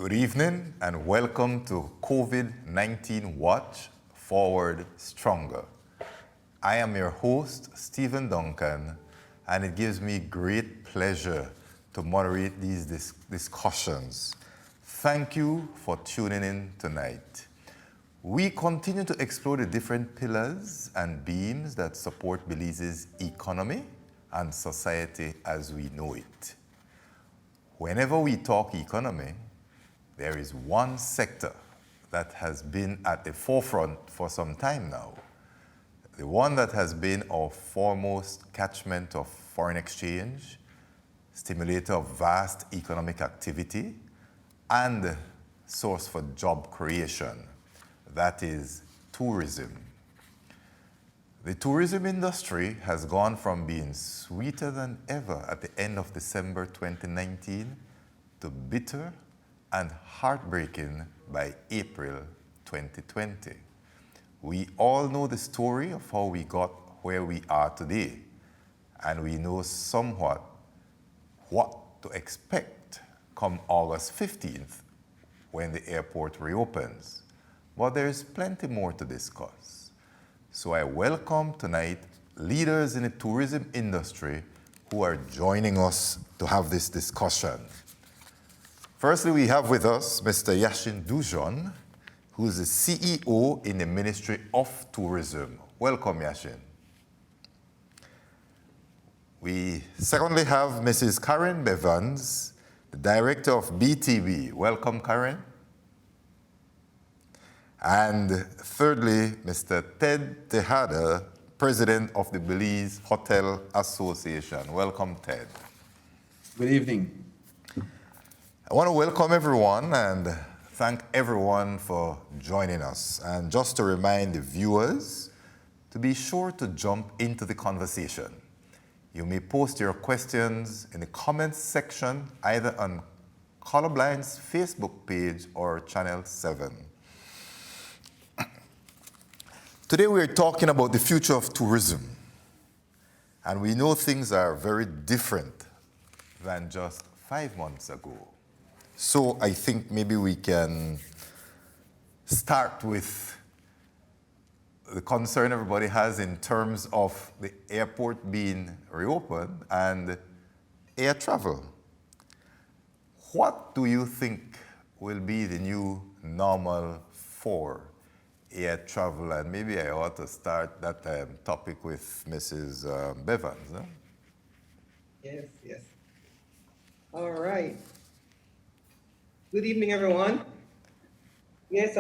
Good evening and welcome to COVID-19 Watch Forward Stronger. I am your host, Stephen Duncan, and it gives me great pleasure to moderate these discussions. Thank you for tuning in tonight. We continue to explore the different pillars and beams that support Belize's economy and society as we know it. Whenever we talk economy, there is one sector that has been at the forefront for some time now. The one that has been our foremost catchment of foreign exchange, stimulator of vast economic activity, and source for job creation. That is tourism. The tourism industry has gone from being sweeter than ever at the end of December 2019 to bitter and heartbreaking by April 2020. We all know the story of how we got where we are today, and we know somewhat what to expect come August 15th when the airport reopens. But there's plenty more to discuss. So I welcome tonight leaders in the tourism industry who are joining us to have this discussion. Firstly, we have with us Mr. Yashin Dujon, who is the CEO in the Ministry of Tourism. Welcome, Yashin. We secondly have Mrs. Karen Bevans, the Director of BTB. Welcome, Karen. And thirdly, Mr. Ted Tejada, President of the Belize Hotel Association. Welcome, Ted. Good evening. I want to welcome everyone and thank everyone for joining us. And just to remind the viewers to be sure to jump into the conversation. You may post your questions in the comments section either on Colorblind's Facebook page or Channel 7. Today we're talking about the future of tourism. And we know things are very different than just 5 months ago. So I think maybe we can start with the concern everybody has in terms of the airport being reopened and air travel. What do you think will be the new normal for air travel? And maybe I ought to start that topic with Mrs. Bevans. Huh? Yes. All right. Good evening, everyone. Yes,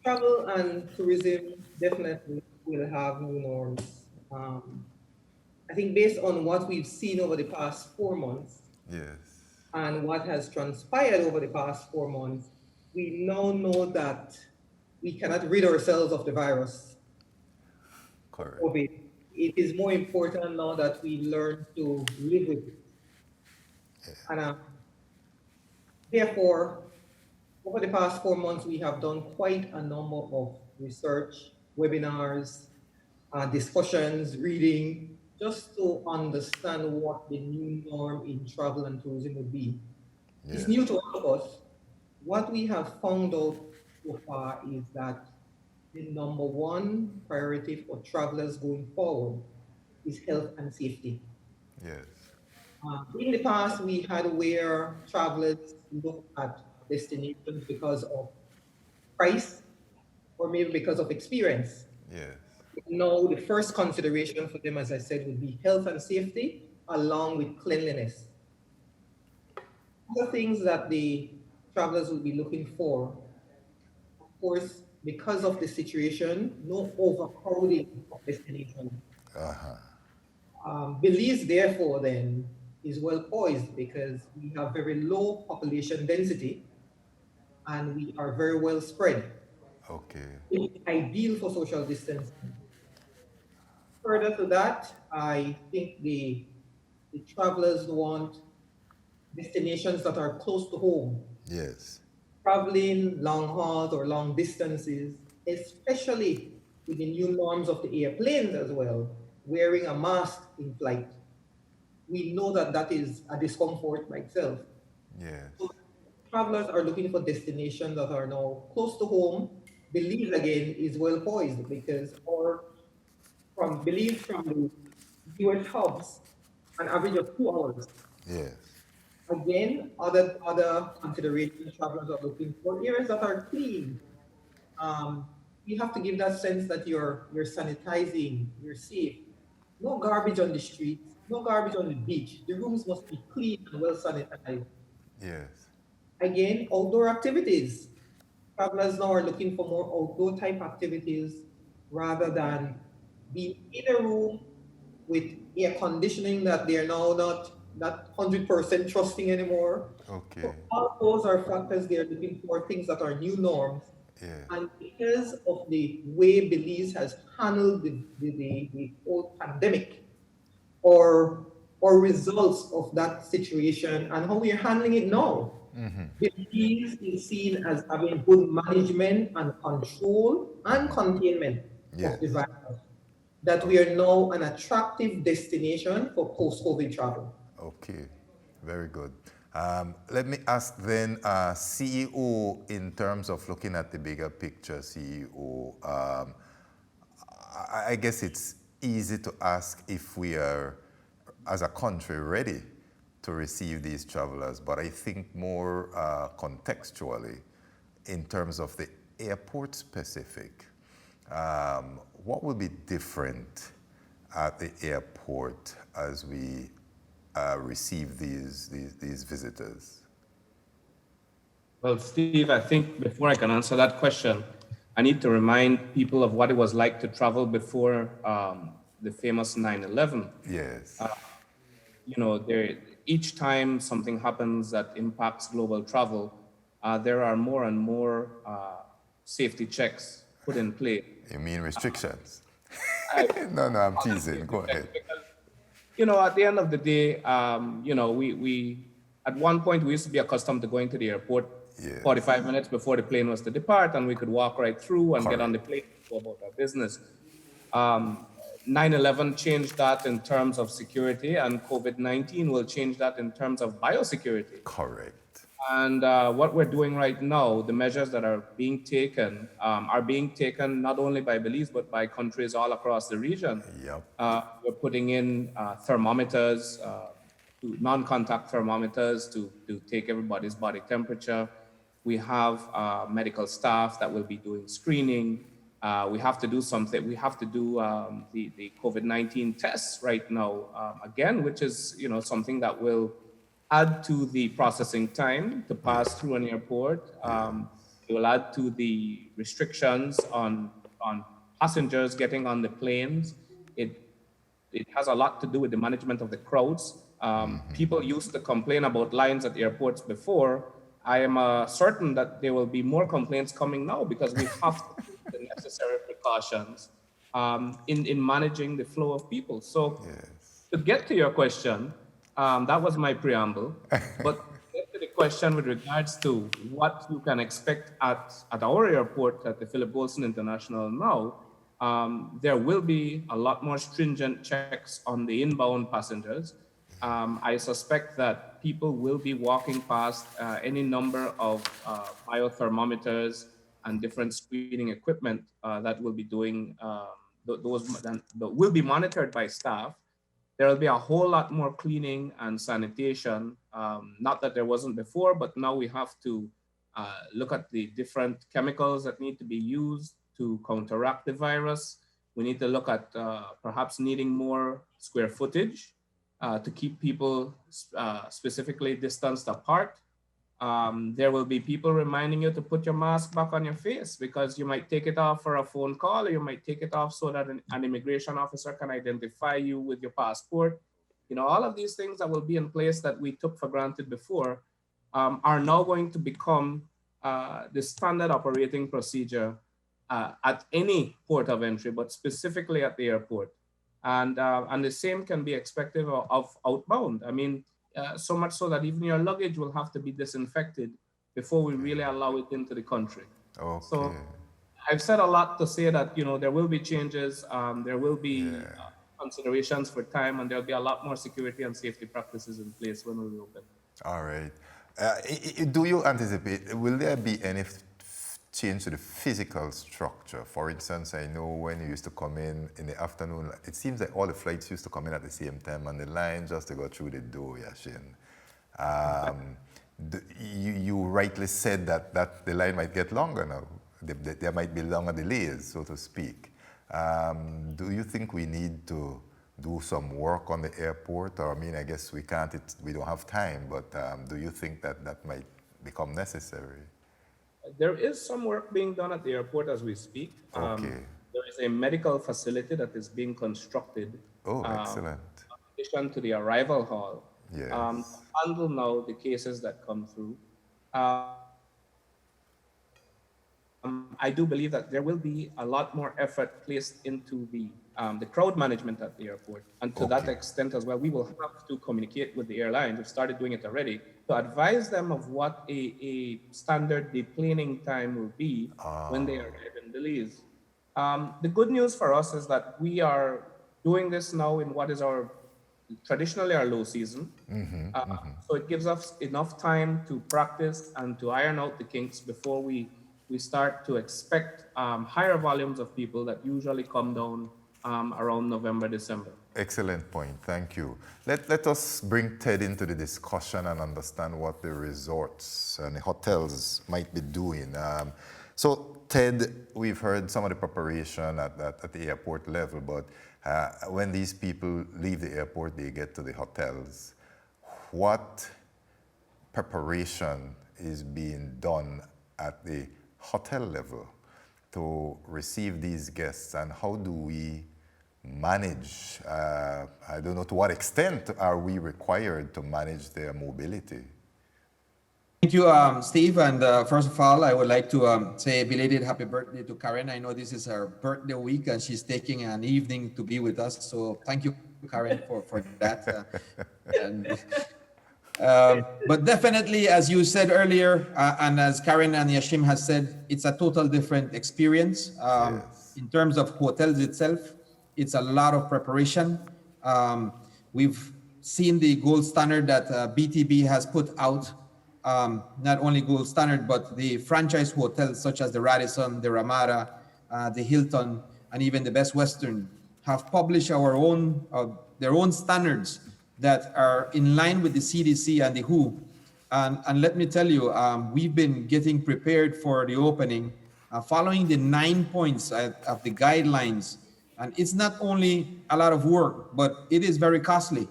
travel and tourism definitely will have new norms. I think based on what we've seen over the past 4 months, Yes, and what has transpired over the past 4 months, we now know that we cannot rid ourselves of the virus. correct. COVID. It is more important now that we learn to live with it. And therefore, over the past 4 months, we have done quite a number of research, webinars, discussions, reading, just to understand what the new norm in travel and tourism would be. Yeah. It's new to all of us. What we have found out so far is that the number one priority for travelers going forward is health and safety. Yes. In the past, we had where travelers looked at destinations because of price or maybe because of experience. Yes. Now, the first consideration for them, as I said, would be health and safety along with cleanliness. Other things that the travelers will be looking for, of course, because of the situation, no overcrowding of destinations. Belize, therefore, then, is well poised because we have very low population density and we are very well spread. Okay. It's ideal for social distancing. Further to that, I think the travelers want destinations that are close to home. Yes. Traveling long hauls or long distances, especially with the new norms of the airplanes as well, wearing a mask in flight. we know that that is a discomfort by itself. Yes. So travelers are looking for destinations that are now close to home. Belize again is well poised because from Belize from the US hubs, an average of 2 hours. Yes. Again, other considerations travelers are looking for areas that are clean. Um, you have to give that sense that you're sanitizing, you're safe. No garbage on the streets, no garbage on the beach. The rooms must be clean and well sanitized. Yes. Again, outdoor activities. Travelers now are looking for more outdoor type activities rather than being in a room with air conditioning that they are now not 100% trusting anymore. Okay. So all those are factors they are looking for, things that are new norms. Yeah. And because of the way Belize has handled the whole pandemic, or results of that situation and how we are handling it now. Belize is seen as having good management and control and containment of Yes. the virus. That we are now an attractive destination for post-COVID travel. Okay, very good. Let me ask then, CEO, in terms of looking at the bigger picture, CEO, I guess it's easy to ask if we are, as a country, ready to receive these travelers, but I think more contextually, in terms of the airport specific, what will be different at the airport as we receive these visitors? Well, Steve, I think before I can answer that question, I need to remind people of what it was like to travel before the famous 9/11. Yes. You know, each time something happens that impacts global travel, there are more and more safety checks put in place. You mean restrictions? I, No, I'm teasing. Go ahead. because, you know, at the end of the day, you know, we at one point we used to be accustomed to going to the airport Yes. 45 minutes before the plane was to depart, and we could walk right through and get on the Correct. plane and go about our business. 9/11 changed that in terms of security, and COVID-19 will change that in terms of biosecurity. Correct. And what we're doing right now, the measures that are being taken not only by Belize, but by countries all across the region. Yep. We're putting in thermometers, non-contact thermometers to take everybody's body temperature. We have medical staff that will be doing screening. We have to do something. We have to do the COVID-19 tests right now, again, which is, you know, something that will add to the processing time to pass through an airport. It will add to the restrictions on passengers getting on the planes. It has a lot to do with the management of the crowds. People used to complain about lines at airports before. I am certain that there will be more complaints coming now because we have to take the necessary precautions in managing the flow of people. So Yes. to get to your question, that was my preamble. But to get to the question with regards to what you can expect at our airport, at the Philip Wilson International now, there will be a lot more stringent checks on the inbound passengers. I suspect that people will be walking past any number of biothermometers and different screening equipment that will be doing that will be monitored by staff. There will be a whole lot more cleaning and sanitation. Not that there wasn't before, but now we have to look at the different chemicals that need to be used to counteract the virus. We need to look at perhaps needing more square footage to keep people specifically distanced apart. There will be people reminding you to put your mask back on your face because you might take it off for a phone call, or you might take it off so that an immigration officer can identify you with your passport. You know, all of these things that will be in place that we took for granted before are now going to become the standard operating procedure at any port of entry, but specifically at the airport. And the same can be expected of outbound. I mean, so much so that even your luggage will have to be disinfected before we really allow it into the country. Okay. So I've said a lot to say that, you know, there will be changes. There will be considerations for time, and there'll be a lot more security and safety practices in place when we reopen. All right. Do you anticipate, will there be any change to the physical structure? For instance, I know when you used to come in the afternoon, it seems like all the flights used to come in at the same time and the line just to go through the door, Yashin. You rightly said that the line might get longer now. There might be longer delays, so to speak. Do you think we need to do some work on the airport? Or, I mean, I guess we can't, we don't have time, but do you think that might become necessary? There is some work being done at the airport as we speak. Okay. There is a medical facility that is being constructed. Oh, excellent. In addition to the arrival hall. Yes. To handle now the cases that come through. I do believe that there will be a lot more effort placed into the crowd management at the airport. And to that extent as well, we will have to communicate with the airlines. We've started doing it already, to advise them of what a standard deplaning time will be when they arrive in Belize. The good news for us is that we are doing this now in what is traditionally our low season. So it gives us enough time to practice and to iron out the kinks before we start to expect higher volumes of people that usually come down around November, December. Excellent point, thank you. Let us bring Ted into the discussion and understand what the resorts and the hotels might be doing. So Ted, we've heard some of the preparation at the airport level, but when these people leave the airport, they get to the hotels. What preparation is being done at the hotel level to receive these guests, and how do we manage, I don't know to what extent are we required to manage their mobility? Thank you, Steve. And first of all, I would like to say a belated happy birthday to Karen. I know this is her birthday week and she's taking an evening to be with us. So thank you, Karen, for that. But definitely, as you said earlier, and as Karen and Yashim has said, it's a total different experience. Yes. In terms of hotels itself, it's a lot of preparation. We've seen the gold standard that BTB has put out. Not only gold standard, but the franchise hotels such as the Radisson, the Ramada, the Hilton, and even the Best Western have published their own standards that are in line with the CDC and the WHO. And let me tell you, we've been getting prepared for the opening, following the 9 points of the guidelines. And it's not only a lot of work, but it is very costly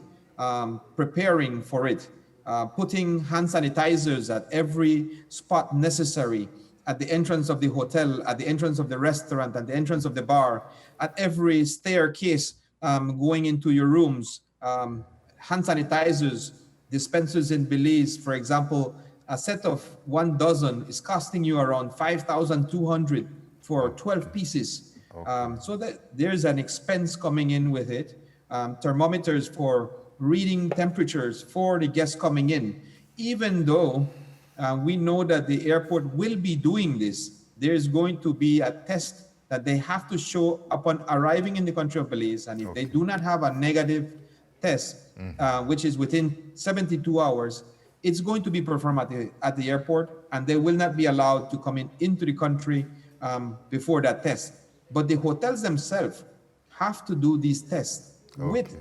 preparing for it. Putting hand sanitizers at every spot necessary, at the entrance of the hotel, at the entrance of the restaurant, at the entrance of the bar, at every staircase going into your rooms. Hand sanitizers, dispensers in Belize, for example, a set of 1 dozen is costing you around 5,200 for 12 pieces. So that there's an expense coming in with it. Thermometers for reading temperatures for the guests coming in. Even though we know that the airport will be doing this, there's going to be a test that they have to show upon arriving in the country of Belize. And if they do not have a negative test, which is within 72 hours, it's going to be performed at the airport, and they will not be allowed to come into the country before that test. But the hotels themselves have to do these tests with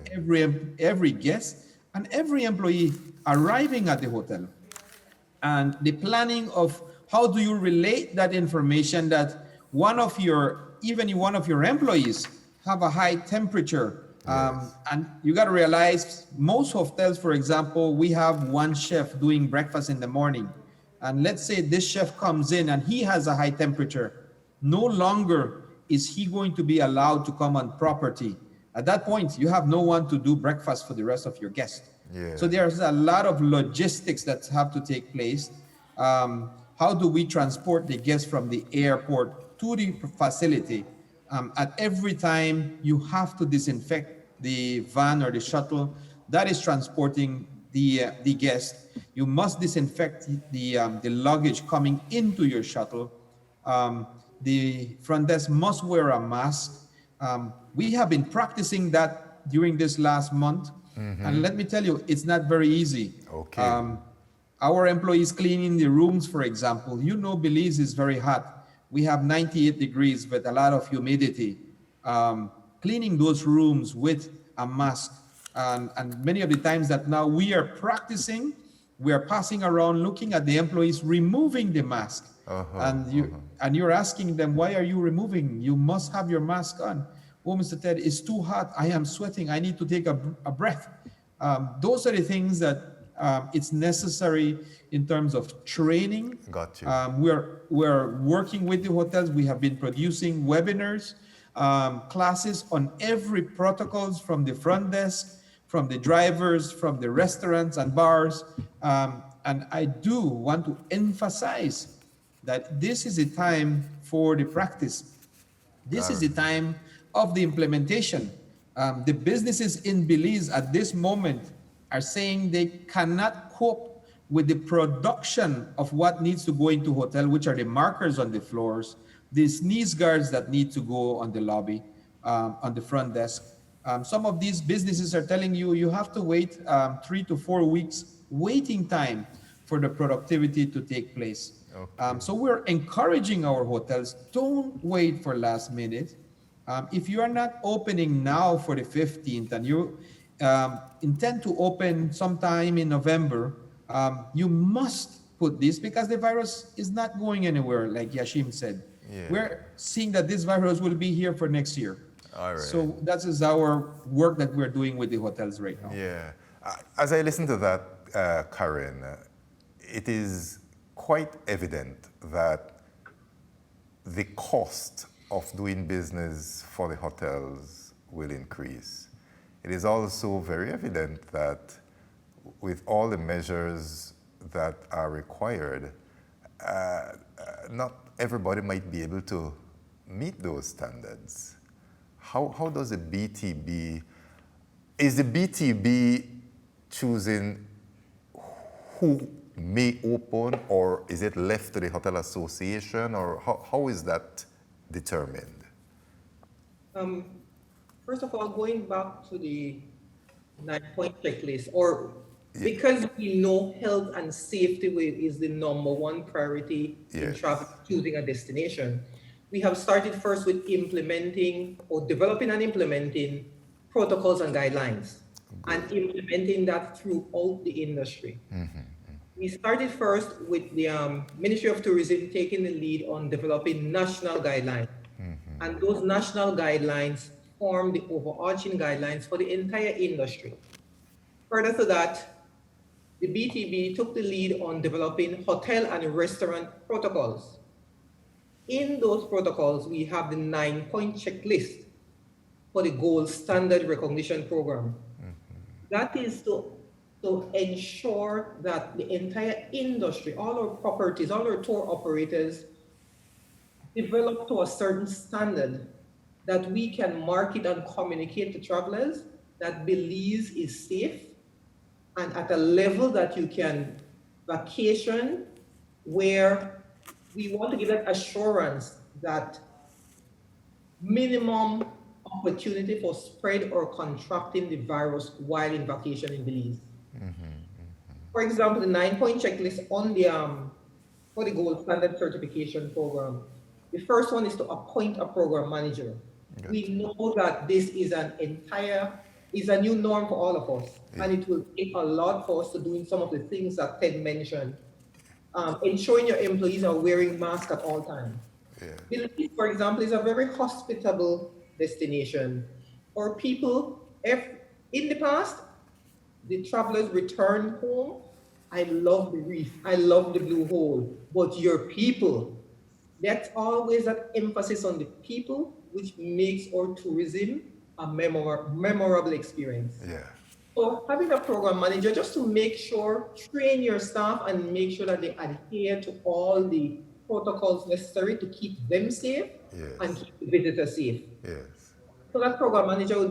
every guest and every employee arriving at the hotel. And the planning of how do you relate that information that one of your employees have a high temperature. And you got to realize most hotels, for example, we have one chef doing breakfast in the morning. And let's say this chef comes in and he has a high temperature. No longer is he going to be allowed to come on property. At that point, you have no one to do breakfast for the rest of your guests. Yeah. So there's a lot of logistics that have to take place. How do we transport the guests from the airport to the facility? At every time, you have to disinfect the van or the shuttle that is transporting the guest. You must disinfect the luggage coming into your shuttle. The front desk must wear a mask. We have been practicing that during this last month. And let me tell you, it's not very easy. Okay. Our employees cleaning the rooms, for example, Belize is very hot. We have 98 degrees with a lot of humidity. Cleaning those rooms with a mask. And many of the times that now we are practicing, we are passing around looking at the employees removing the mask. And you're asking them, why are you removing? You must have your mask on. Oh, Mr. Ted, it's too hot. I am sweating. I need to take a breath. Those are the things that it's necessary in terms of training. Got you. We're working with the hotels. We have been producing webinars, classes on every protocols from the front desk, from the drivers, from the restaurants and bars. And I do want to emphasize that this is a time for the practice. This is the time of the implementation. The businesses in Belize at this moment are saying they cannot cope with the production of what needs to go into hotel, which are the markers on the floors, the sneeze guards that need to go on the lobby, on the front desk. Some of these businesses are telling you, you have to wait 3 to 4 weeks waiting time for the productivity to take place. So we're encouraging our hotels, don't wait for last minute. If you are not opening now for the 15th and you intend to open sometime in November, you must put this because the virus is not going anywhere, like Yashim said. Yeah. We're seeing that this virus will be here for next year. All right. So that is our work that we're doing with the hotels right now. Yeah. As I listen to that, Karen, it is quite evident that the cost of doing business for the hotels will increase. It is also very evident that with all the measures that are required, not everybody might be able to meet those standards. How does the BTB, is the BTB choosing who may open, or is it left to the hotel association, or how is that determined? First of all, going back to the 9-point checklist, because we know health and safety is the #1 priority in travel, choosing a destination, we have started first with implementing or developing and implementing protocols and guidelines and implementing that throughout the industry. We started first with the Ministry of Tourism taking the lead on developing national guidelines. And those national guidelines form the overarching guidelines for the entire industry. Further to that, the BTB took the lead on developing hotel and restaurant protocols. In those protocols, we have the 9-point checklist for the gold standard recognition program. That is to ensure that the entire industry, all our properties, all our tour operators develop to a certain standard that we can market and communicate to travelers that Belize is safe and at a level that you can vacation, where we want to give that assurance that minimum opportunity for spread or contracting the virus while in vacation in Belize. For example, the 9-point checklist on the for the gold standard certification program. The first one is to appoint a program manager. We know that this is a new norm for all of us, and it will take a lot for us to doing some of the things that Ted mentioned. Ensuring your employees are wearing masks at all times. Belize, for example, is a very hospitable destination for people. In the past, the travelers return home. I love the reef, I love the blue hole, but your people, that's always that emphasis on the people, which makes our tourism a memorable experience. So having a program manager just to make sure, train your staff and make sure that they adhere to all the protocols necessary to keep them safe and keep the visitors safe. So that program manager will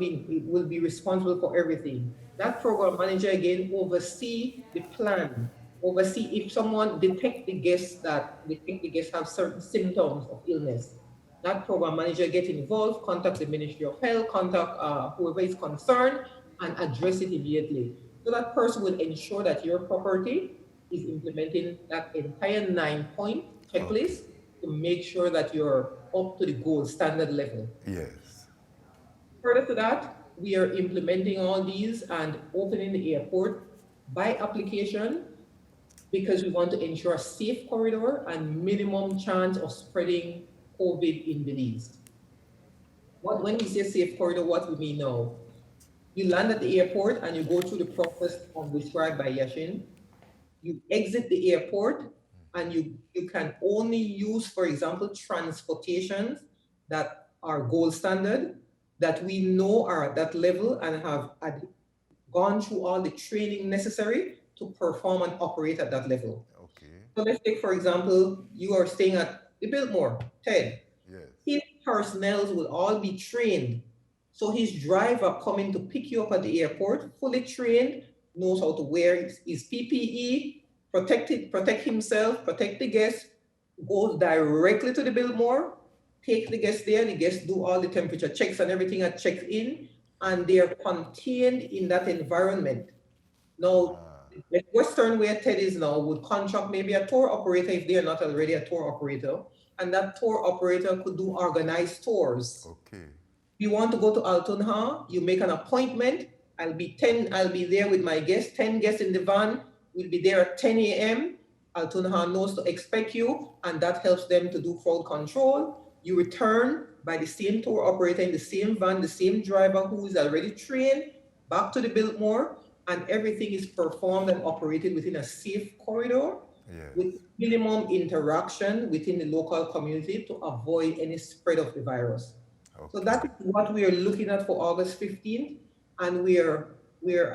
be responsible for everything. That program manager again oversee the plan, oversee if someone detect the guests have certain symptoms of illness. that program manager get involved, contact the Ministry of Health, contact whoever is concerned, and address it immediately. So that person will ensure that your property is implementing that entire 9-point checklist to make sure that you're up to the gold standard level. Yes. Further to that, we are implementing all these and opening the airport by application because we want to ensure a safe corridor and minimum chance of spreading COVID in Belize. When we say safe corridor, what we mean now? You land at the airport and you go through the process of described by Yashin. You exit the airport and you can only use, for example, transportations that are gold standard, that we know are at that level and have gone through all the training necessary to perform and operate at that level. Okay. So let's take, for example, you are staying at the Biltmore, Ted. Yes. His personnel will all be trained. So his driver coming to pick you up at the airport, fully trained, knows how to wear his PPE, protect himself, protect the guest, goes directly to the Biltmore, take the guest there, and the guests do all the temperature checks and everything at check-in, and they are contained in that environment. Now, the Western where Ted is now would contract maybe a tour operator if they are not already a tour operator, and that tour operator could do organized tours. Okay. If you want to go to Altunha, you make an appointment. I'll be there with my guests, 10 guests in the van. We'll be there at 10 a.m. Altunha knows to expect you, and that helps them to do crowd control. You return by the same tour operator in the same van, the same driver who is already trained, back to the Biltmore, and everything is performed and operated within a safe corridor with minimum interaction within the local community to avoid any spread of the virus. Okay. So that is what we are looking at for August 15th, and we are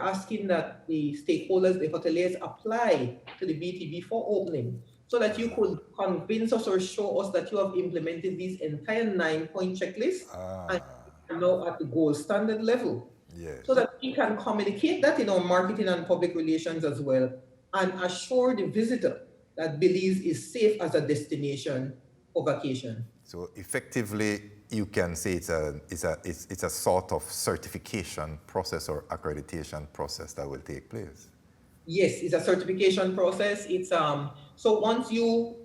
asking that the stakeholders, the hoteliers, apply to the BTB for opening, so that you could convince us or show us that you have implemented these entire 9-point checklists and are now at the gold standard level. Yes. So that we can communicate that in our marketing and public relations as well, and assure the visitor that Belize is safe as a destination for vacation. So effectively, you can say it's a sort of certification process or accreditation process that will take place. Yes, it's a certification process. It's so once you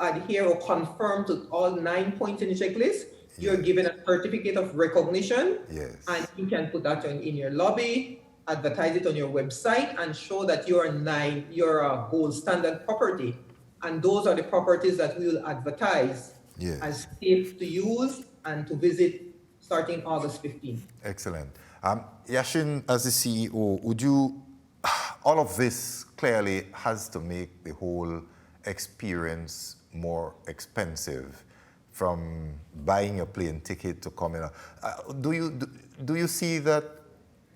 adhere or confirm to all 9 points in the checklist, you're given a certificate of recognition. Yes. And you can put that in your lobby, advertise it on your website, and show that you're a gold standard property. And those are the properties that we will advertise as safe to use and to visit starting August 15th. Excellent. Yashin, as the CEO, all of this clearly has to make the whole experience more expensive, from buying a plane ticket to coming out. Do you see that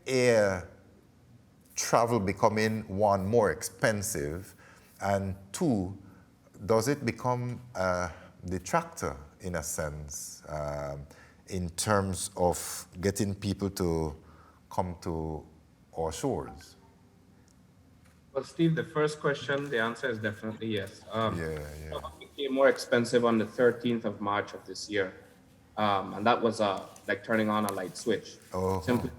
air travel becoming, one, more expensive, and two, does it become a detractor in a sense in terms of getting people to come to our shores? Well, Steve, the first question, the answer is definitely yes. It became more expensive on the 13th of March of this year. And that was like turning on a light switch. Simply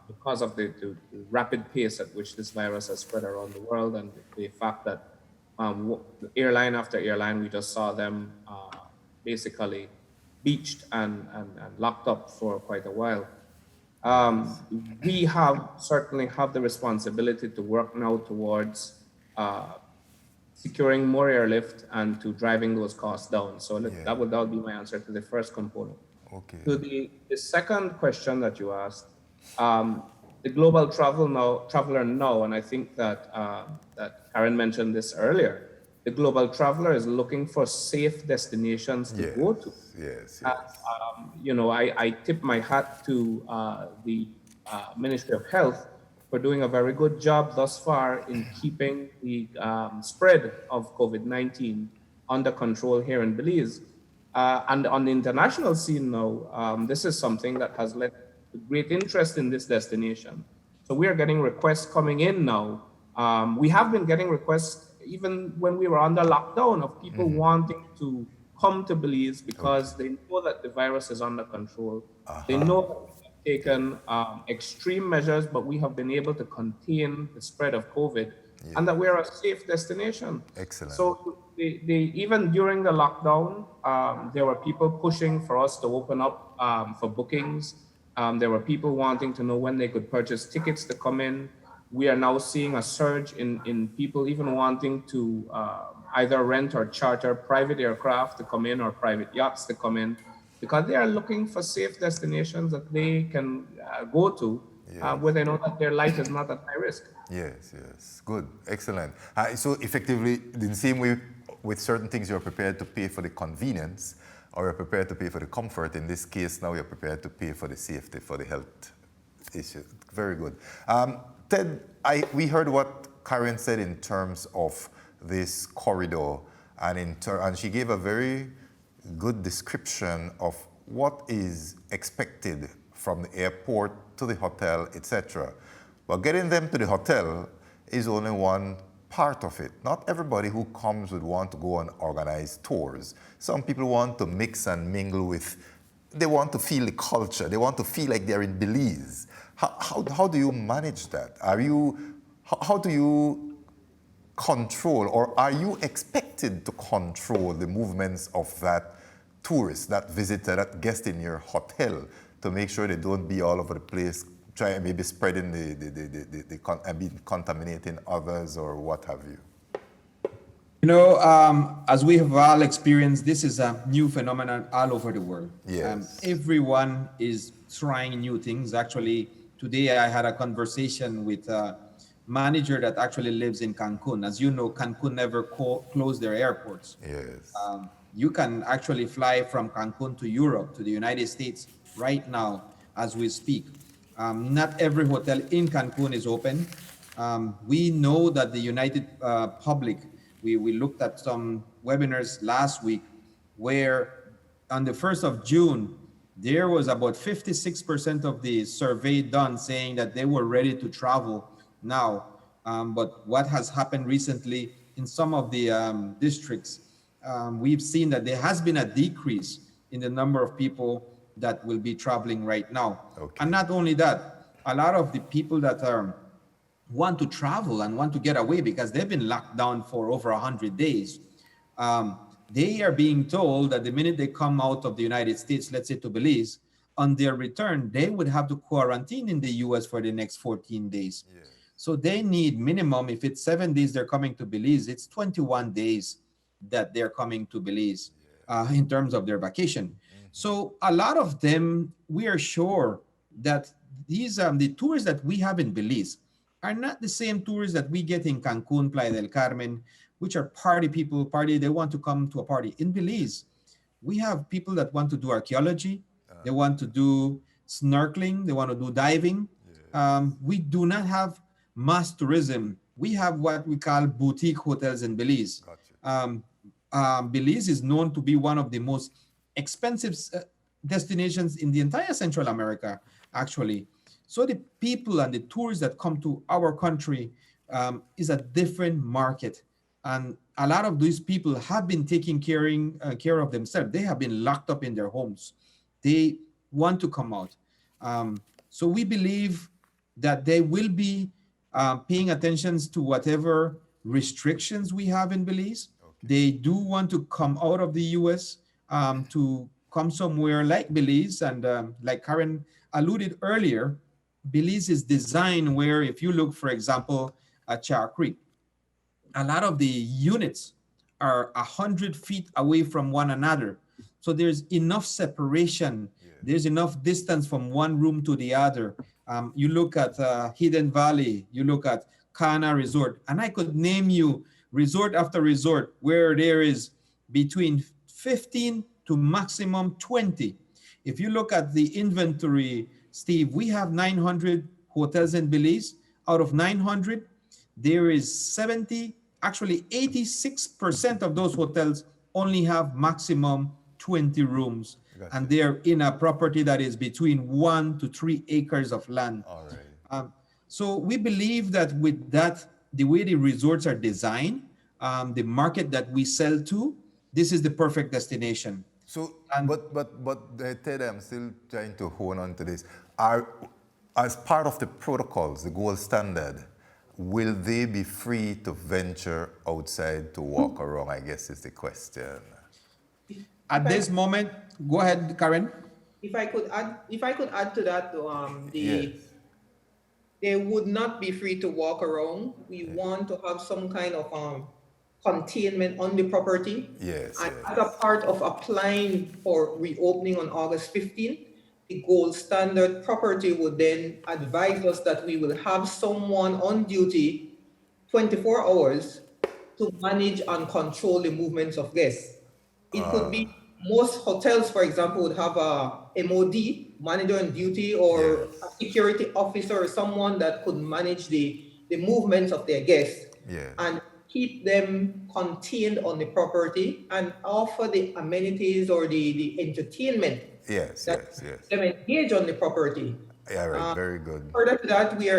because of the rapid pace at which this virus has spread around the world, and the fact that airline after airline, we just saw them basically beached and locked up for quite a while. We certainly have the responsibility to work now towards securing more airlift and to driving those costs down. So that would be my answer to the first component. Okay. To the second question that you asked, the global traveler now, and I think that that Karen mentioned this earlier, the global traveler is looking for safe destinations to go to. Yes. I tip my hat to the Ministry of Health for doing a very good job thus far in keeping the spread of COVID-19 under control here in Belize. And on the international scene now, this is something that has led to great interest in this destination. So we are getting requests coming in now. We have been getting requests even when we were under lockdown of people wanting to come to Belize because they know that the virus is under control. They know that we have taken extreme measures, but we have been able to contain the spread of COVID, and that we're a safe destination. Excellent. So even during the lockdown, there were people pushing for us to open up for bookings. There were people wanting to know when they could purchase tickets to come in. We are now seeing a surge in people even wanting to either rent or charter private aircraft to come in or private yachts to come in, because they are looking for safe destinations that they can go to where they know that their life is not at high risk. Yes, yes. Good. Excellent. So effectively, in the same way, with certain things, you're prepared to pay for the convenience, or you're prepared to pay for the comfort. In this case, now you're prepared to pay for the safety, for the health issue. Very good. Ted, we heard what Karen said in terms of this corridor, and she gave a very good description of what is expected from the airport to the hotel, etc. But getting them to the hotel is only one part of it. Not everybody who comes would want to go on organized tours. Some people want to mix and mingle with, they want to feel the culture. They want to feel like they're in Belize. How do you manage that? How do you control, or are you expected to control the movements of that tourist, that visitor, that guest in your hotel, to make sure they don't be all over the place, try and maybe spreading contaminating others or what have you? You know, as we have all experienced, this is a new phenomenon all over the world. Yes. Everyone is trying new things. Actually, today I had a conversation with a manager that actually lives in Cancun. As you know, Cancun never closed their airports. Yes. You can actually fly from Cancun to Europe, to the United States right now as we speak. Not every hotel in Cancun is open. We know that the United Public, we looked at some webinars last week where on the 1st of June, there was about 56% of the survey done saying that they were ready to travel now. But what has happened recently in some of the districts, we've seen that there has been a decrease in the number of people that will be traveling right now. Okay. And not only that, a lot of the people that want to travel and want to get away because they've been locked down for over 100 days, they are being told that the minute they come out of the United States, let's say to Belize, on their return, they would have to quarantine in the US for the next 14 days. Yes. So they need minimum, if it's 7 days they're coming to Belize, it's 21 days that they're coming to Belize in terms of their vacation. So a lot of them, we are sure that these the tours that we have in Belize are not the same tours that we get in Cancun, Playa del Carmen, which are party people, they want to come to a party. In Belize, we have people that want to do archaeology, they want to do snorkeling, they want to do diving. We do not have mass tourism. We have what we call boutique hotels in Belize. Gotcha. Belize is known to be one of the most expensive destinations in the entire Central America, actually. So the people and the tourists that come to our country is a different market. And a lot of these people have been taking care of themselves. They have been locked up in their homes. They want to come out. So we believe that they will be paying attention to whatever restrictions we have in Belize. Okay. They do want to come out of the US to come somewhere like Belize. And like Karen alluded earlier, Belize is designed where if you look, for example, at Char Creek, a lot of the units are 100 feet away from one another. So there's enough separation. Yeah. There's enough distance from one room to the other. You look at Hidden Valley, you look at Kana Resort, and I could name you resort after resort where there is between 15 to maximum 20. If you look at the inventory, Steve, we have 900 hotels in Belize. Out of 900, there is 70, actually 86% of those hotels only have maximum 20 rooms. Gotcha. And they're in a property that is between 1 to 3 acres of land. All right. So we believe that with that, the way the resorts are designed, the market that we sell to, this is the perfect destination. So, And- Ted, I'm still trying to hone on to this. As part of the protocols, the gold standard, will they be free to venture outside to walk around? I guess is the question. At this moment, go ahead, Karen. If I could add to that, Yes. they would not be free to walk around. We want to have some kind of containment on the property. Yes, And yes. as a part of applying for reopening on August 15th, the gold standard property would then advise us that we will have someone on duty 24 hours to manage and control the movements of guests. It could be most hotels, for example, would have a MOD, manager on duty, or Yes. a security officer or someone that could manage the movements of their guests Yes. and keep them contained on the property and offer the amenities or the entertainment Yes, that yes, yes. them engage on the property. Yeah, right. Very good. Further to that, we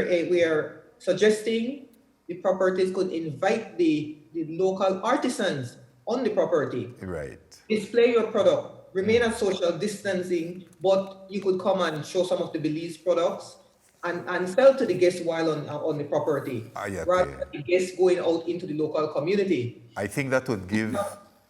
are suggesting the properties could invite the local artisans on the property. Right. Display your product, remain at social distancing, but you could come and show some of the Belize products and sell to the guests while on the property, Yeah, rather okay. than the guests going out into the local community. I think that would give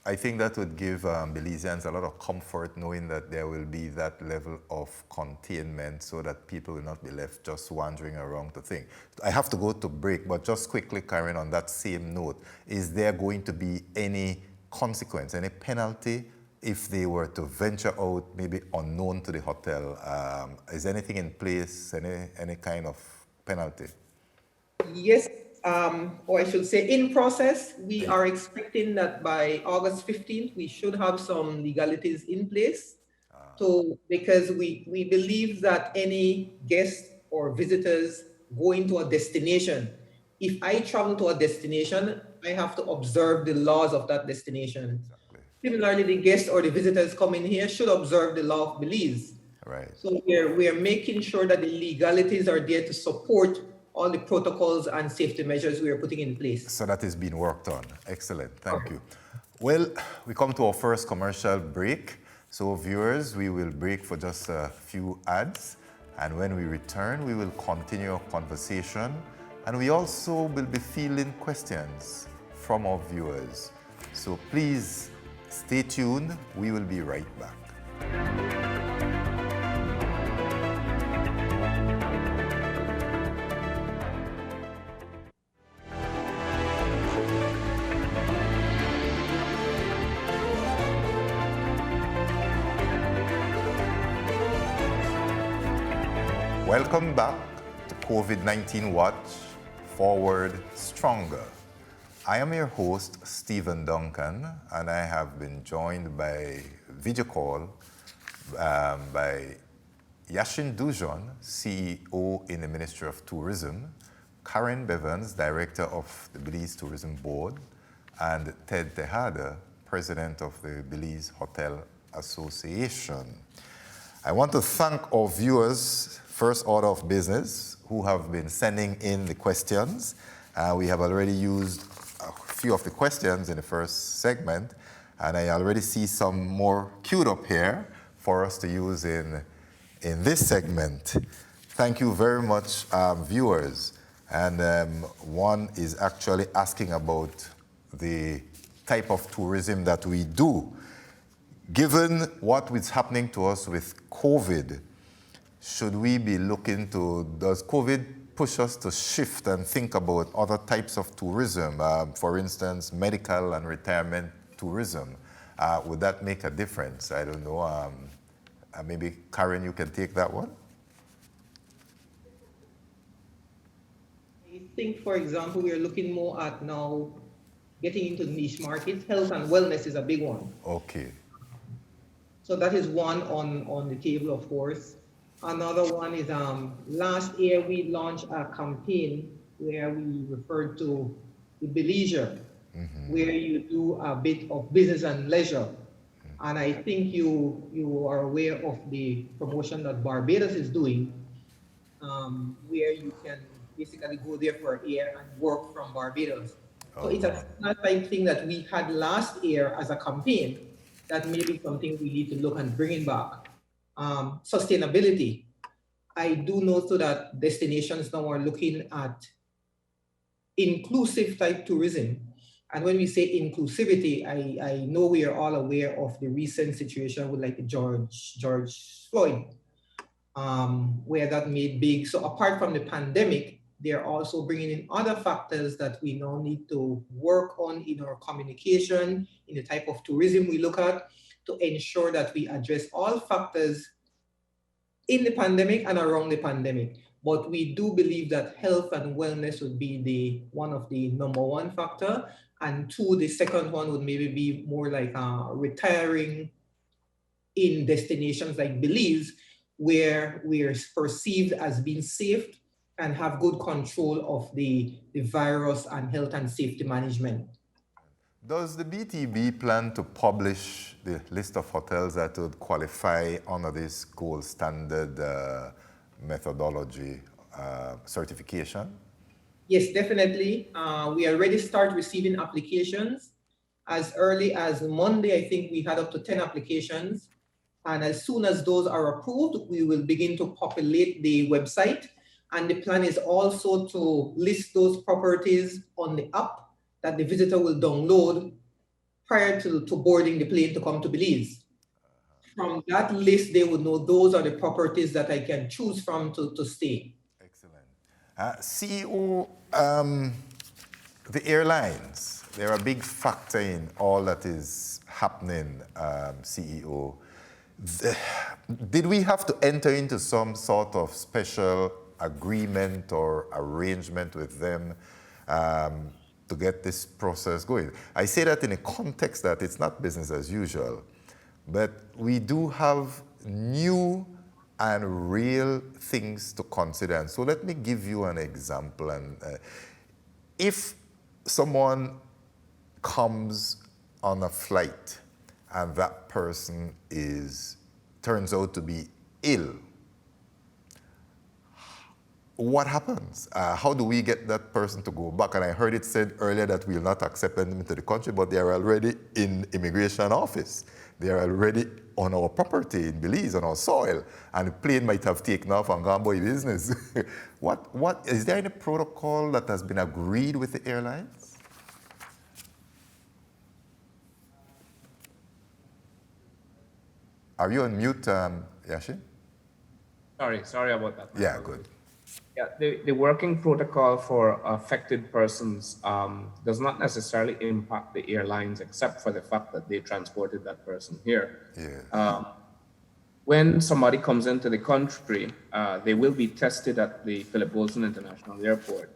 Belizeans a lot of comfort knowing that there will be that level of containment so that people will not be left just wandering around to think. I have to go to break, but just quickly, Karen, on that same note, is there going to be any consequence, any penalty if they were to venture out, maybe unknown to the hotel? Is anything in place, any kind of penalty? Yes, or I should say in process, we are expecting that by August 15th, we should have some legalities in place. So, because we believe that any guests or visitors going to a destination, if I travel to a destination, I have to observe the laws of that destination. Exactly. Similarly, the guests or the visitors coming here should observe the law of Belize. Right. So we are making sure that the legalities are there to support all the protocols and safety measures we are putting in place. So that is being worked on. Excellent. Thank you. Well, we come to our first commercial break. So viewers, we will break for just a few ads. And when we return, we will continue our conversation. And we also will be fielding questions from our viewers. So please stay tuned. We will be right back. Welcome back to COVID-19 Watch, Forward Stronger. I am your host, Stephen Duncan, and I have been joined by video call by Yashin Dujon, CEO in the Ministry of Tourism, Karen Bevans, Director of the Belize Tourism Board, and Ted Tejada, President of the Belize Hotel Association. I want to thank our viewers, first order of business, who have been sending in the questions. We have already used a few of the questions in the first segment, and I already see some more queued up here for us to use in this segment. Thank you very much, viewers. And one is actually asking about the type of tourism that we do. Given what is happening to us with COVID, should we be looking to, does COVID push us to shift and think about other types of tourism, for instance, medical and retirement tourism? Would that make a difference? I don't know. Maybe Karen, you can take that one. I think, for example, we are looking more at now getting into niche markets. Health and wellness is a big one. Okay. So that is one on the table, of course. Another one is last year we launched a campaign where we referred to the Belize, where you do a bit of business and leisure. And I think you are aware of the promotion that Barbados is doing, where you can basically go there for a year and work from Barbados. So it's a similar type thing that we had last year as a campaign that may be something we need to look and bringing back. Sustainability. I do know so that destinations now are looking at inclusive type tourism. And when we say inclusivity, I know we are all aware of the recent situation with like George Floyd, where that made big. So apart from the pandemic, they're also bringing in other factors that we now need to work on in our communication, in the type of tourism we look at, to ensure that we address all factors in the pandemic and around the pandemic. But we do believe that health and wellness would be the one of the number one factor. And two, the second one would maybe be more like retiring in destinations like Belize, where we are perceived as being safe and have good control of the virus and health and safety management. Does the BTB plan to publish the list of hotels that would qualify under this gold standard methodology certification? Yes, definitely. We already start receiving applications. As early as Monday, I think we had up to 10 applications. And as soon as those are approved, we will begin to populate the website. And the plan is also to list those properties on the app that the visitor will download prior to boarding the plane to come to Belize. From that list, they would know those are the properties that I can choose from to stay. Excellent. CEO, the airlines, they're a big factor in all that is happening, CEO. Did we have to enter into some sort of special agreement or arrangement with them to get this process going? I say that in a context that it's not business as usual, but we do have new and real things to consider. And so let me give you an example. And if someone comes on a flight and that person turns out to be ill, what happens? How do we get that person to go back? And I heard it said earlier that we will not accept them into the country, but they are already in immigration office. They are already on our property in Belize, on our soil, and the plane might have taken off and gone by business. What is there any protocol that has been agreed with the airlines? Are you on mute, Yashin? Sorry about that. Yeah, good. Yeah, the working protocol for affected persons does not necessarily impact the airlines, except for the fact that they transported that person here. Yeah. When somebody comes into the country, they will be tested at the Philip Wilson International Airport.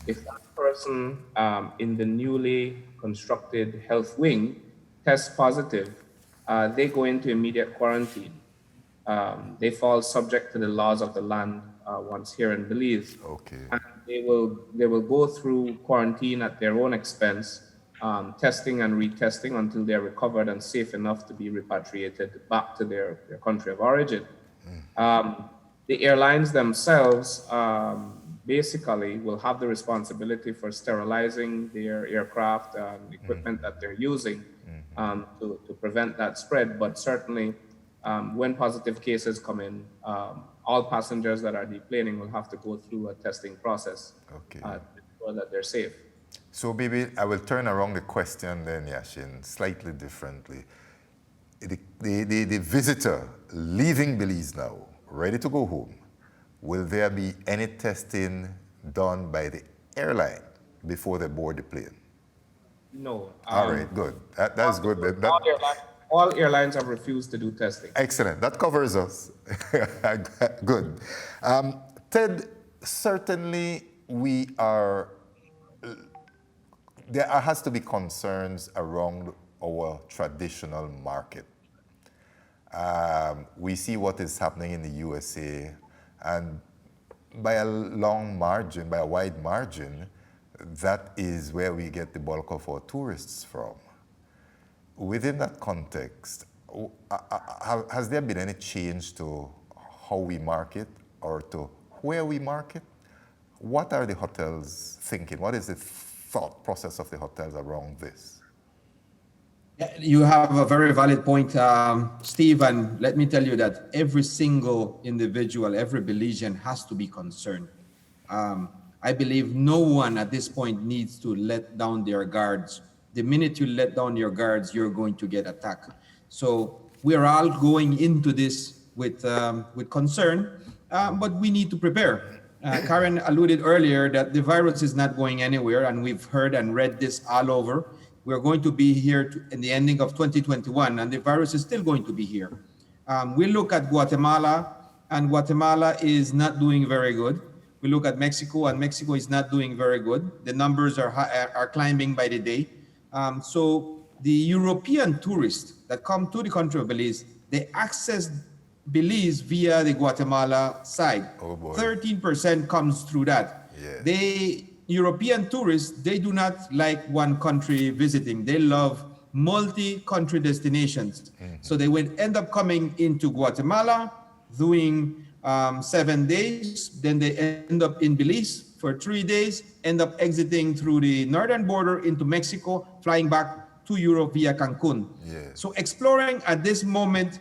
If that person in the newly constructed health wing tests positive, they go into immediate quarantine. They fall subject to the laws of the land once here in Belize. Okay. And they will go through quarantine at their own expense, testing and retesting until they're recovered and safe enough to be repatriated back to their country of origin. The airlines themselves basically will have the responsibility for sterilizing their aircraft and equipment that they're using to prevent that spread. But certainly, when positive cases come in, all passengers that are deplaning will have to go through a testing process to ensure that they're safe. So maybe I will turn around the question then, Yashin, slightly differently. The visitor leaving Belize now, ready to go home, will there be any testing done by the airline before they board the plane? No. All right, good. That's good. All airlines have refused to do testing. Excellent. That covers us. Good. Ted, certainly there has to be concerns around our traditional market. We see what is happening in the USA, and by a wide margin, that is where we get the bulk of our tourists from. Within that context, has there been any change to how we market or to where we market? What are the hotels thinking? What is the thought process of the hotels around this? Yeah, you have a very valid point, Steve, and let me tell you that every single individual, every Belizean has to be concerned. I believe no one at this point needs to let down their guards. The minute you let down your guards, you're going to get attacked. So we are all going into this with concern, but we need to prepare. Karen alluded earlier that the virus is not going anywhere, and we've heard and read this all over. We're going to be here in the ending of 2021, and the virus is still going to be here. We look at Guatemala, and Guatemala is not doing very good. We look at Mexico, and Mexico is not doing very good. The numbers are climbing by the day. So the European tourists that come to the country of Belize, they access Belize via the Guatemala side. Oh boy. 13% comes through that. Yeah. European tourists, they do not like one country visiting. They love multi-country destinations. So they will end up coming into Guatemala, doing 7 days. Then they end up in Belize for 3 days, end up exiting through the northern border into Mexico, flying back to Europe via Cancun. Yeah. So exploring at this moment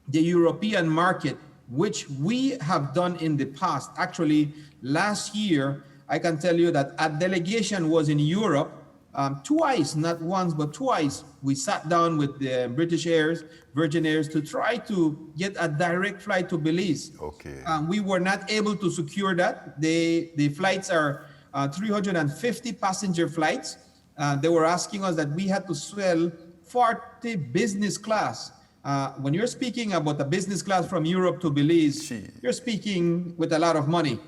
the European market, which we have done in the past. Actually, last year, I can tell you that a delegation was in Europe twice, not once, but twice. We sat down with the British Airways, Virgin Air, to try to get a direct flight to Belize. Okay. We were not able to secure that. The flights are 350 passenger flights. They were asking us that we had to sell 40 business class. When you're speaking about a business class from Europe to Belize, you're speaking with a lot of money.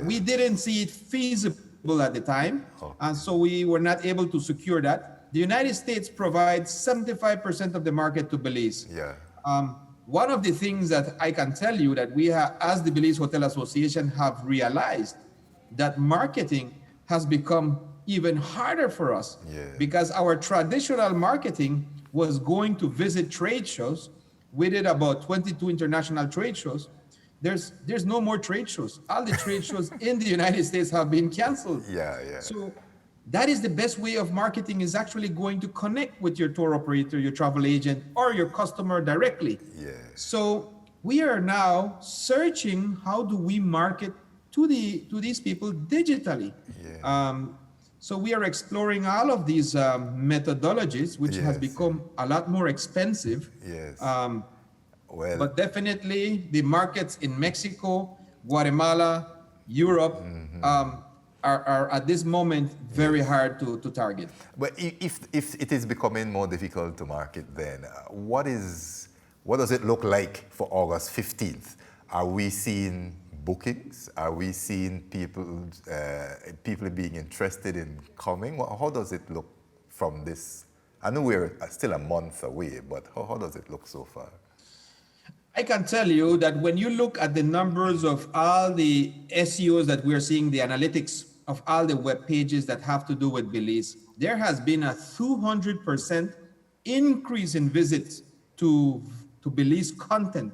We didn't see it feasible at the time, and so we were not able to secure that. The United States provides 75% of the market to Belize. Yeah. One of the things that I can tell you that we have, as the Belize Hotel Association, have realized that marketing has become even harder for us because our traditional marketing was going to visit trade shows. We did about 22 international trade shows. There's no more trade shows. All the trade shows in the United States have been canceled. Yeah. So that is the best way of marketing, is actually going to connect with your tour operator, your travel agent, or your customer directly. Yeah. So we are now searching how do we market to these people digitally. So we are exploring all of these methodologies, which has become a lot more expensive. But definitely the markets in Mexico, Guatemala, Europe are at this moment very hard to target. But if it is becoming more difficult to market, then what does it look like for August 15th? Are we seeing bookings? Are we seeing people being interested in coming? How does it look from this? I know we're still a month away, but how does it look so far? I can tell you that when you look at the numbers of all the SEOs that we're seeing, the analytics of all the web pages that have to do with Belize, there has been a 200% increase in visits to Belize content.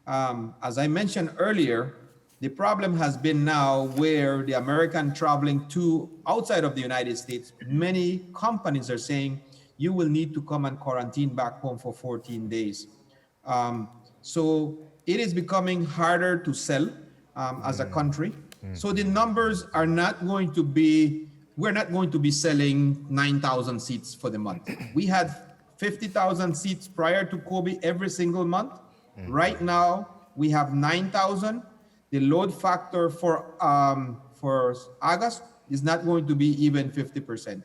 As I mentioned earlier, the problem has been now where the American traveling to outside of the United States, many companies are saying you will need to come and quarantine back home for 14 days. So it is becoming harder to sell as a country. So the numbers are not going to be, we're not going to be selling 9,000 seats for the month. We had 50,000 seats prior to COVID every single month. Right now, we have 9,000. The load factor for August is not going to be even 50%.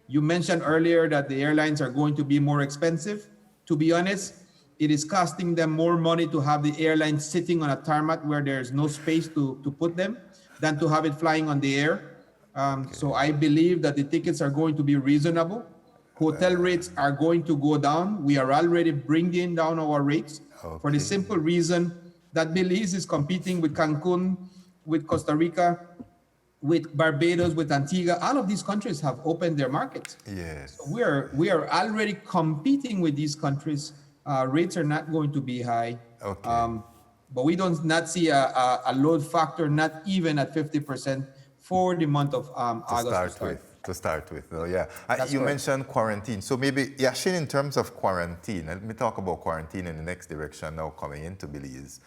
You mentioned earlier that the airlines are going to be more expensive. To be honest, it is costing them more money to have the airline sitting on a tarmac where there's no space to put them than to have it flying on the air. So I believe that the tickets are going to be reasonable. Hotel rates are going to go down. We are already bringing down our rates for the simple reason that Belize is competing with Cancun, with Costa Rica, with Barbados, with Antigua. All of these countries have opened their markets. Yes. So we are already competing with these countries. Rates are not going to be high. But we don't not see a load factor, not even at 50% for the month of August to start. To start with, though, yeah. That's You correct. mentioned quarantine. So maybe, Yashin, in terms of quarantine, let me talk about quarantine in the next direction now coming into Belize.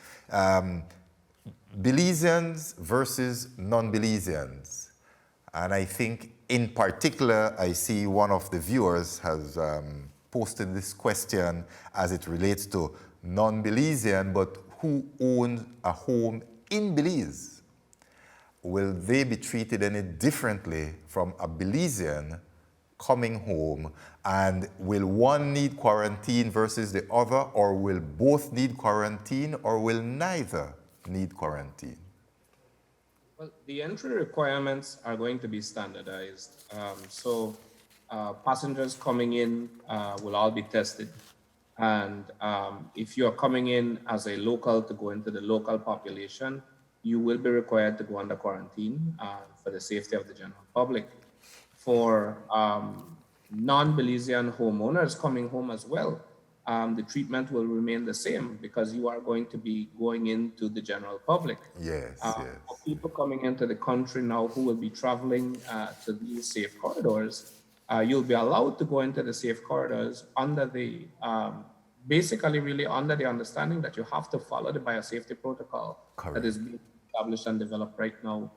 Belizeans versus non-Belizeans. And I think in particular, I see one of the viewers has posted this question as it relates to non-Belizean, but who owns a home in Belize. Will they be treated any differently from a Belizean coming home? And will one need quarantine versus the other, or will both need quarantine, or will neither need quarantine? Well, the entry requirements are going to be standardized. Passengers coming in will all be tested. And if you're coming in as a local to go into the local population, you will be required to go under quarantine for the safety of the general public. For non-Belizean homeowners coming home as well, the treatment will remain the same because you are going to be going into the general public. Yes, For people coming into the country now who will be traveling to these safe corridors, you'll be allowed to go into the safe corridors under the, basically really under the understanding that you have to follow the biosafety protocol that is being established and developed right now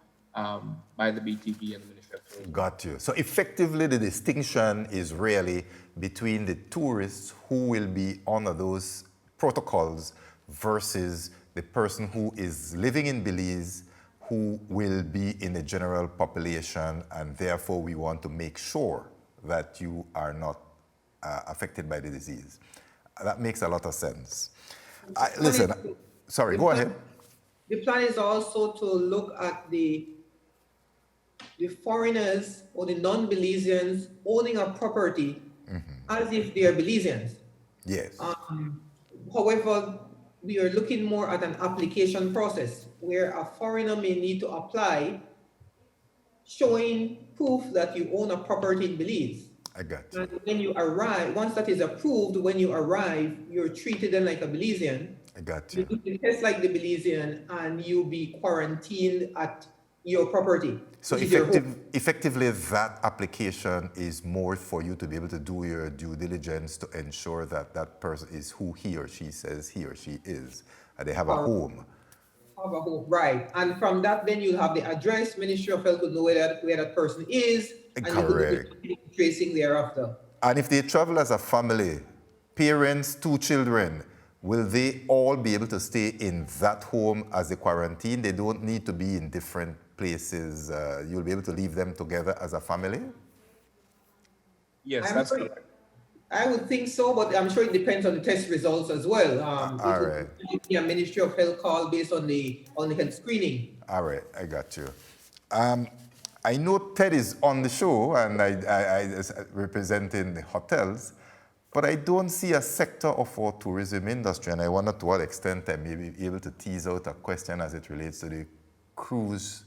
by the BTB and the Ministry of Tourism. Got you. So effectively, the distinction is really between the tourists who will be under those protocols versus the person who is living in Belize who will be in the general population, and therefore we want to make sure that you are not affected by the disease. That makes a lot of sense. Listen, sorry, go ahead. The plan is also to look at the foreigners or the non-Belizeans owning a property as if they are Belizeans. Yes. However, we are looking more at an application process where a foreigner may need to apply showing proof that you own a property in Belize. I got you. And when you arrive, once that is approved, when you arrive, you're treated then like a Belizean. I got You you. do the test like the Belizean, and you'll be quarantined at your property. So which is your home. effectively, that application is more for you to be able to do your due diligence to ensure that that person is who he or she says he or she is, and they have a home. Have a home, right? And from that, then you'll have the address. Ministry of Health will know where that person is, and you Correct. will be tracing thereafter. And if they travel as a family, parents, 2 children, will they all be able to stay in that home as a quarantine? They don't need to be in different places. You'll be able to leave them together as a family? Yes, I'm that's sorry. correct. I would think so, but I'm sure it depends on the test results as well. all right. It would be a Ministry of Health call based on the health screening. All right, I got you. I know Ted is on the show, and I representing the hotels, but I don't see a sector of our tourism industry, and I wonder to what extent I may be able to tease out a question as it relates to the cruise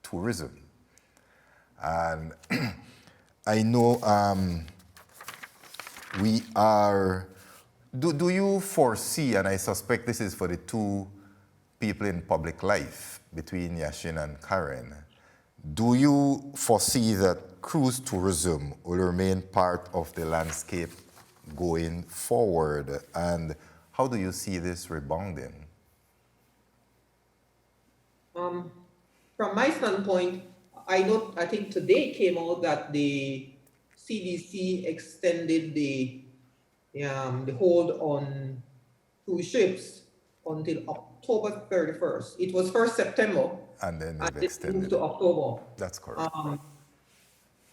tourism. And I know we are, do you foresee, and I suspect this is for the 2 people in public life between Yashin and Karen, do you foresee that cruise tourism will remain part of the landscape going forward? And how do you see this rebounding? From my standpoint, I think today came out that the CDC extended the hold on cruise ships until October 31st. It was first September, And then and they've it moved extended. to October. That's correct.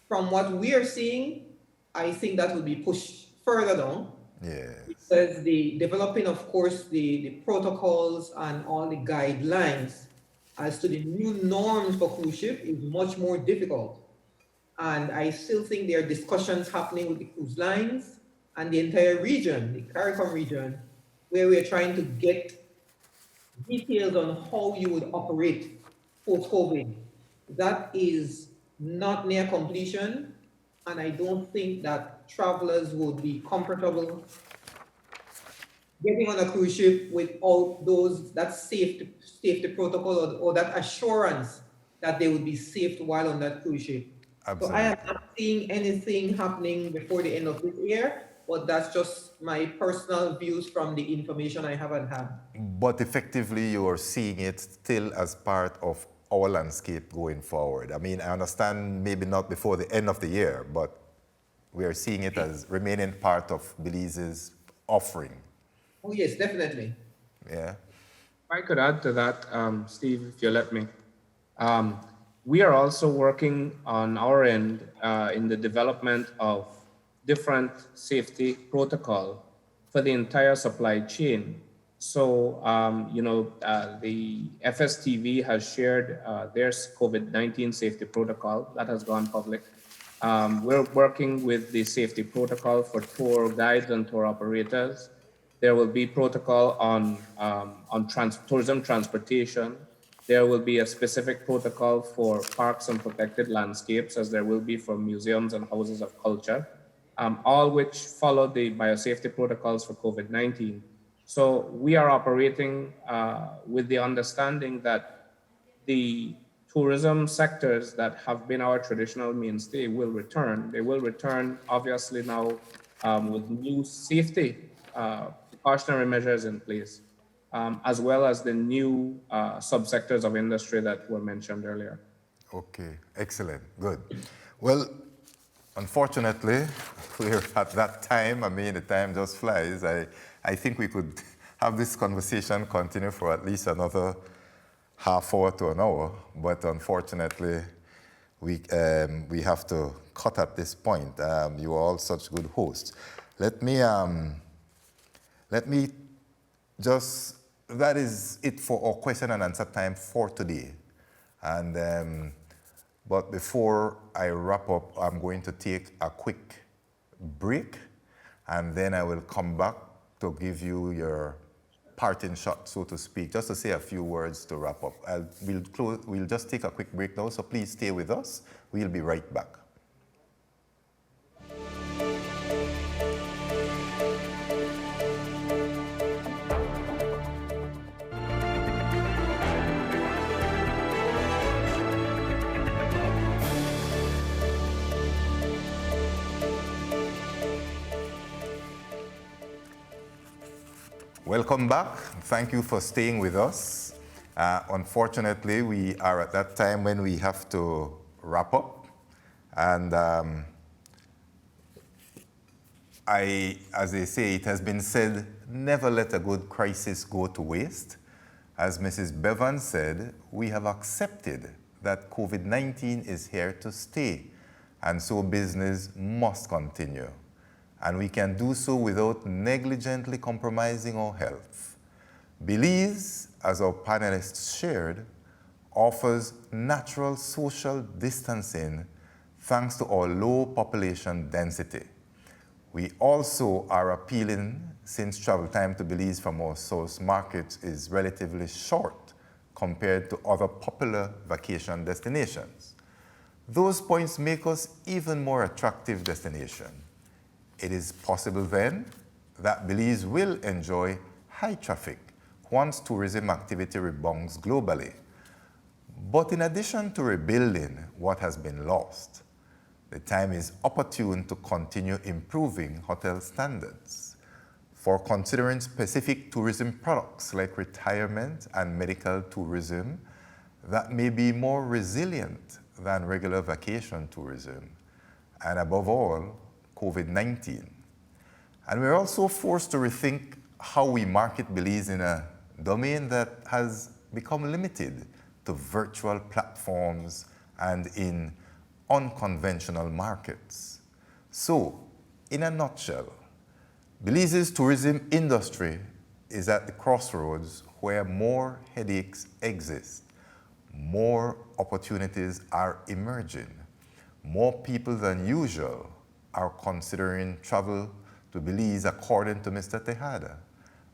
From what we are seeing, I think that will be pushed further down. Yes. Because the developing, of course, the protocols and all the guidelines as to the new norms for cruise ship is much more difficult. And I still think there are discussions happening with the cruise lines and the entire region, the CARICOM region, where we are trying to get details on how you would operate post-COVID. That is not near completion, and I don't think that travelers would be comfortable getting on a cruise ship without that safety protocol or that assurance that they would be safe while on that cruise ship. So I am Absolutely. not seeing anything happening before the end of this year, but that's just my personal views from the information I have at hand. But effectively, you are seeing it still as part of our landscape going forward. I mean, I understand maybe not before the end of the year, but we are seeing it as remaining part of Belize's offering. Oh yes, definitely. Yeah. If I could add to that, Steve, if you let me. We are also working on our end in the development of different safety protocol for the entire supply chain. So, the FSTV has shared their COVID-19 safety protocol that has gone public. We're working with the safety protocol for tour guides and tour operators. There will be protocol on tourism transportation. There will be a specific protocol for parks and protected landscapes, as there will be for museums and houses of culture, all which follow the biosafety protocols for COVID-19. So we are operating with the understanding that the tourism sectors that have been our traditional mainstay will return. They will return, obviously, now with new safety precautionary measures in place, as well as the new subsectors of industry that were mentioned earlier. Okay, excellent, good. Well, unfortunately, we're at that time. I mean, the time just flies. I think we could have this conversation continue for at least another half hour to an hour, but unfortunately, we have to cut at this point. You are all such good hosts. Let me just, that is it for our question and answer time for today. And but before I wrap up, I'm going to take a quick break, and then I will come back to give you your parting shot, so to speak, just to say a few words to wrap up. We'll just take a quick break now, so please stay with us. We'll be right back. Welcome back. Thank you for staying with us. Unfortunately, we are at that time when we have to wrap up. And as they say, it has been said, never let a good crisis go to waste. As Mrs. Bevan said, we have accepted that COVID-19 is here to stay, and so business must continue. And we can do so without negligently compromising our health. Belize, as our panelists shared, offers natural social distancing thanks to our low population density. We also are appealing, since travel time to Belize from our source markets is relatively short compared to other popular vacation destinations. Those points make us even more attractive destination. It is possible then that Belize will enjoy high traffic once tourism activity rebounds globally. But in addition to rebuilding what has been lost, the time is opportune to continue improving hotel standards. For considering specific tourism products like retirement and medical tourism that may be more resilient than regular vacation tourism, and above all, COVID-19. And we're also forced to rethink how we market Belize in a domain that has become limited to virtual platforms and in unconventional markets. So, in a nutshell, Belize's tourism industry is at the crossroads where more headaches exist, more opportunities are emerging, more people than usual are considering travel to Belize according to Mr. Tejada,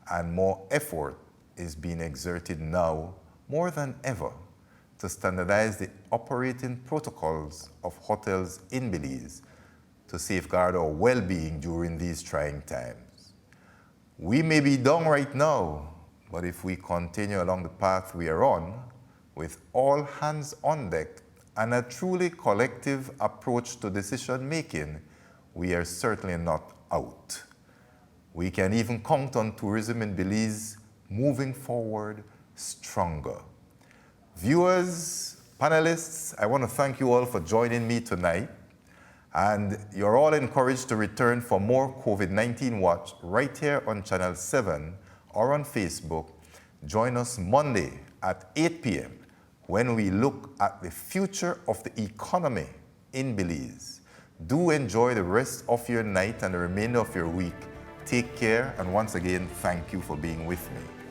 and more effort is being exerted now more than ever to standardize the operating protocols of hotels in Belize to safeguard our well-being during these trying times. We may be down right now, but if we continue along the path we are on, with all hands on deck and a truly collective approach to decision making, we are certainly not out. We can even count on tourism in Belize moving forward stronger. Viewers, panelists, I want to thank you all for joining me tonight. And you're all encouraged to return for more COVID-19 Watch right here on Channel 7 or on Facebook. Join us Monday at 8 p.m. when we look at the future of the economy in Belize. Do enjoy the rest of your night and the remainder of your week. Take care, and once again, thank you for being with me.